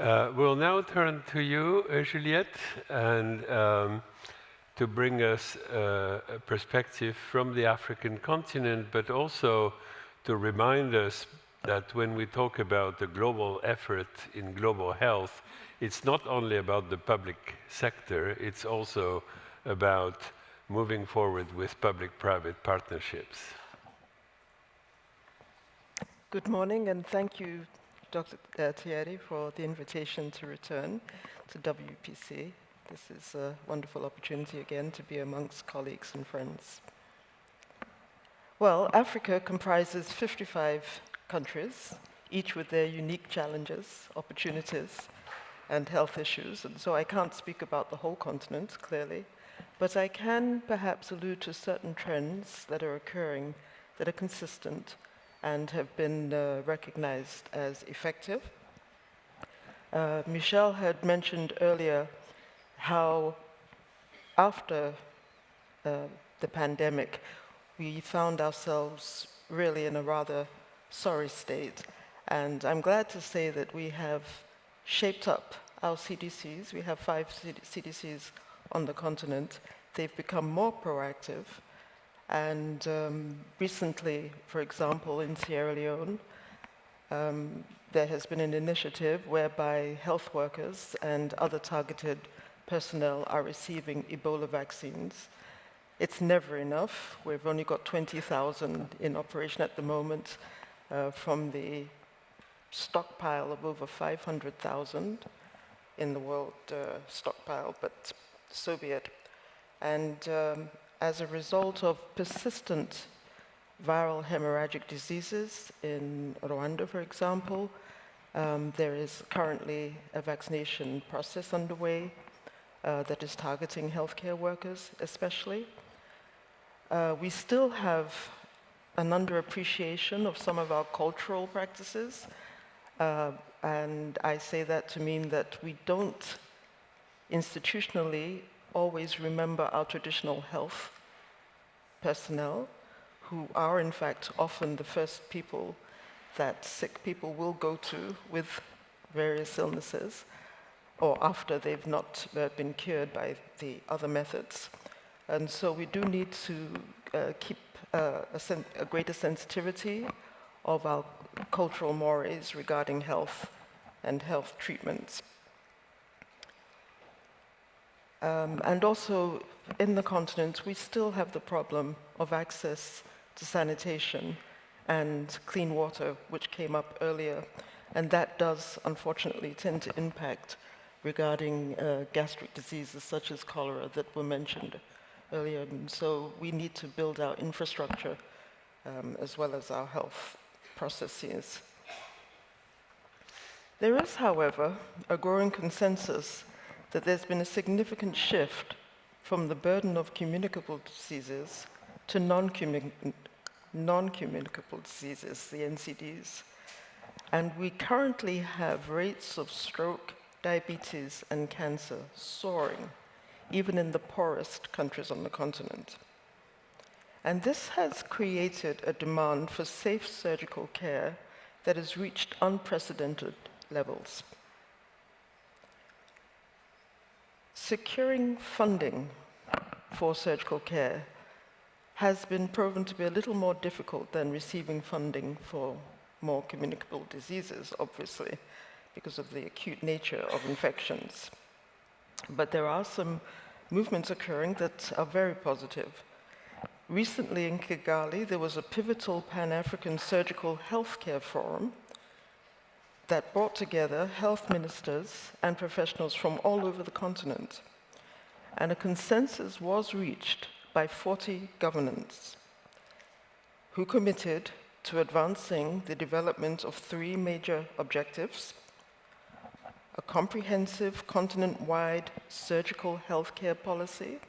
We'll now turn to you, Juliette, and to bring us a perspective from the African continent, but also to remind us that when we talk about the global effort in global health, it's not only about the public sector, it's also about moving forward with public-private partnerships. Good morning, and thank you, Dr. Thierry, for the invitation to return to WPC. This is a wonderful opportunity again to be amongst colleagues and friends. Well, Africa comprises 55 countries, each with their unique challenges, opportunities, and health issues. And so I can't speak about the whole continent, clearly, but I can perhaps allude to certain trends that are occurring that are consistent and have been recognized as effective. Michel had mentioned earlier how after the pandemic, we found ourselves really in a rather sorry state. And I'm glad to say that we have shaped up our CDCs. We have 5 CDCs on the continent. They've become more proactive. And recently, for example, in Sierra Leone, there has been an initiative whereby health workers and other targeted personnel are receiving Ebola vaccines. It's never enough. We've only got 20,000 in operation at the moment from the stockpile of over 500,000 in the world stockpile, but so be it. And as a result of persistent viral hemorrhagic diseases in Rwanda, for example, there is currently a vaccination process underway that is targeting healthcare workers especially. We still have an underappreciation of some of our cultural practices, and I say that to mean that we don't institutionally always remember our traditional health personnel, who are in fact often the first people that sick people will go to with various illnesses, or after they've not been cured by the other methods. And so we do need to keep a greater sensitivity of our cultural mores regarding health and health treatments. And also, in the continent, we still have the problem of access to sanitation and clean water, which came up earlier. And that does, unfortunately, tend to impact regarding gastric diseases such as cholera that were mentioned earlier. And so we need to build our infrastructure as well as our health processes. There is, however, a growing consensus that there's been a significant shift from the burden of communicable diseases to non-communicable diseases, the NCDs. And we currently have rates of stroke, diabetes, and cancer soaring, even in the poorest countries on the continent. And this has created a demand for safe surgical care that has reached unprecedented levels. Securing funding for surgical care has been proven to be a little more difficult than receiving funding for more communicable diseases, obviously, because of the acute nature of infections. But there are some movements occurring that are very positive. Recently in Kigali, there was a pivotal Pan-African Surgical Healthcare Forum that brought together health ministers and professionals from all over the continent. And a consensus was reached by 40 governments who committed to advancing the development of 3 major objectives: a comprehensive continent-wide surgical healthcare policy,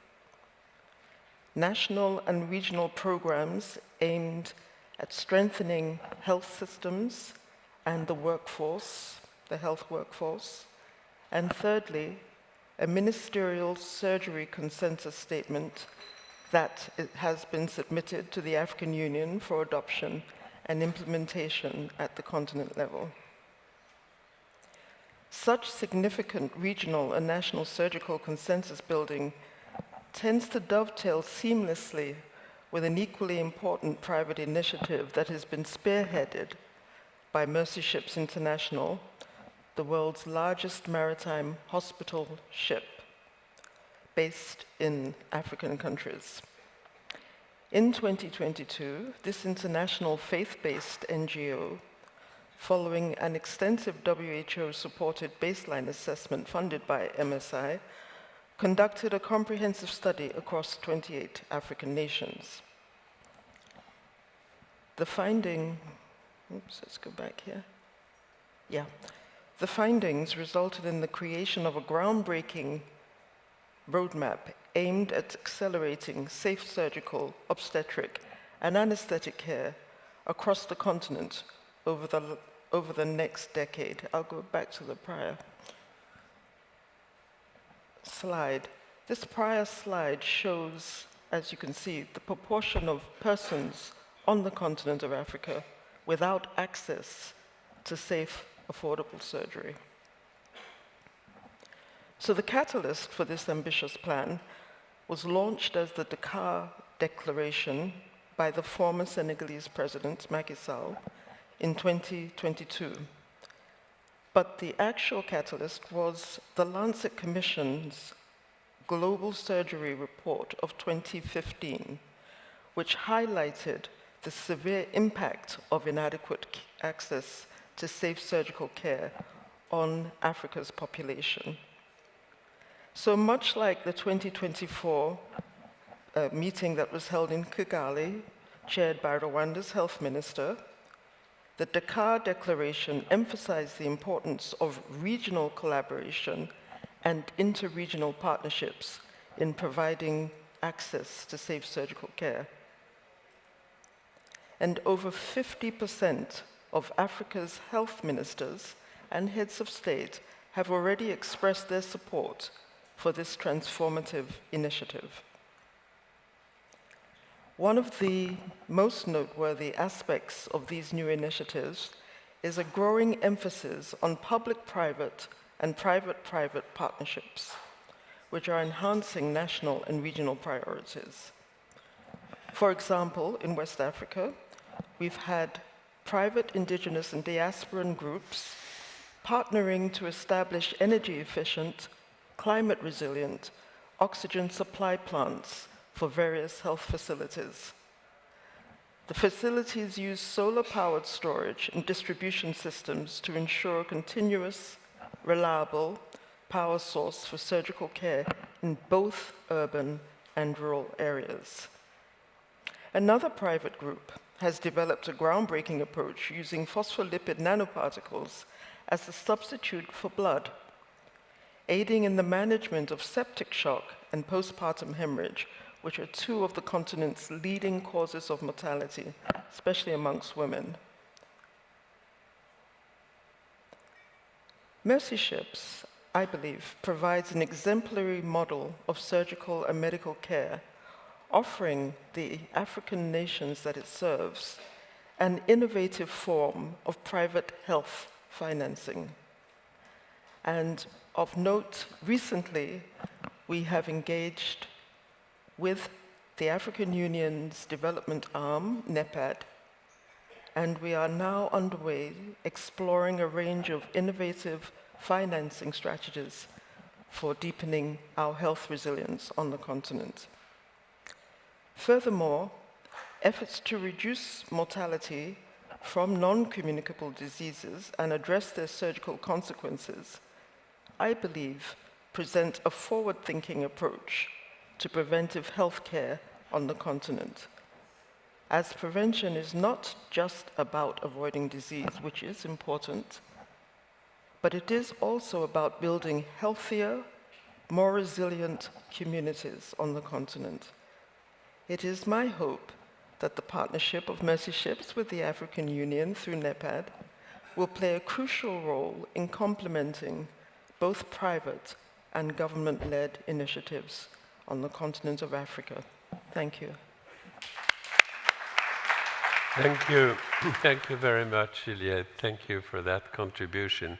national and regional programs aimed at strengthening health systems and the workforce, the health workforce, and thirdly, a ministerial surgery consensus statement that has been submitted to the African Union for adoption and implementation at the continent level. Such significant regional and national surgical consensus building tends to dovetail seamlessly with an equally important private initiative that has been spearheaded by Mercy Ships International, the world's largest maritime hospital ship based in African countries. In 2022, this international faith-based NGO, following an extensive WHO-supported baseline assessment funded by MSI, conducted a comprehensive study across 28 African nations. The finding, let's go back here. Yeah. The findings resulted in the creation of a groundbreaking roadmap aimed at accelerating safe surgical, obstetric, and anesthetic care across the continent over the next decade. I'll go back to the prior slide. This prior slide shows, as you can see, the proportion of persons on the continent of Africa without access to safe, affordable surgery. So the catalyst for this ambitious plan was launched as the Dakar Declaration by the former Senegalese president, Macky Sall, in 2022. But the actual catalyst was the Lancet Commission's Global Surgery Report of 2015, which highlighted the severe impact of inadequate access to safe surgical care on Africa's population. So much like the 2024 meeting that was held in Kigali, chaired by Rwanda's health minister, the Dakar Declaration emphasized the importance of regional collaboration and interregional partnerships in providing access to safe surgical care. And over 50% of Africa's health ministers and heads of state have already expressed their support for this transformative initiative. One of the most noteworthy aspects of these new initiatives is a growing emphasis on public-private and private-private partnerships, which are enhancing national and regional priorities. For example, in West Africa, we've had private indigenous and diasporan groups partnering to establish energy-efficient, climate-resilient oxygen supply plants for various health facilities. The facilities use solar-powered storage and distribution systems to ensure continuous, reliable power source for surgical care in both urban and rural areas. Another private group has developed a groundbreaking approach using phospholipid nanoparticles as a substitute for blood, aiding in the management of septic shock and postpartum hemorrhage, which are two of the continent's leading causes of mortality, especially amongst women. Mercy Ships, I believe, provides an exemplary model of surgical and medical care, offering the African nations that it serves an innovative form of private health financing. And of note, recently, we have engaged with the African Union's development arm, NEPAD, and we are now underway exploring a range of innovative financing strategies for deepening our health resilience on the continent. Furthermore, efforts to reduce mortality from non-communicable diseases and address their surgical consequences, I believe, present a forward-thinking approach to preventive health care on the continent, as prevention is not just about avoiding disease, which is important, but it is also about building healthier, more resilient communities on the continent. It is my hope that the partnership of Mercy Ships with the African Union through NEPAD will play a crucial role in complementing both private and government-led initiatives on the continent of Africa. Thank you. Thank you. Thank you very much, Juliette. Thank you for that contribution.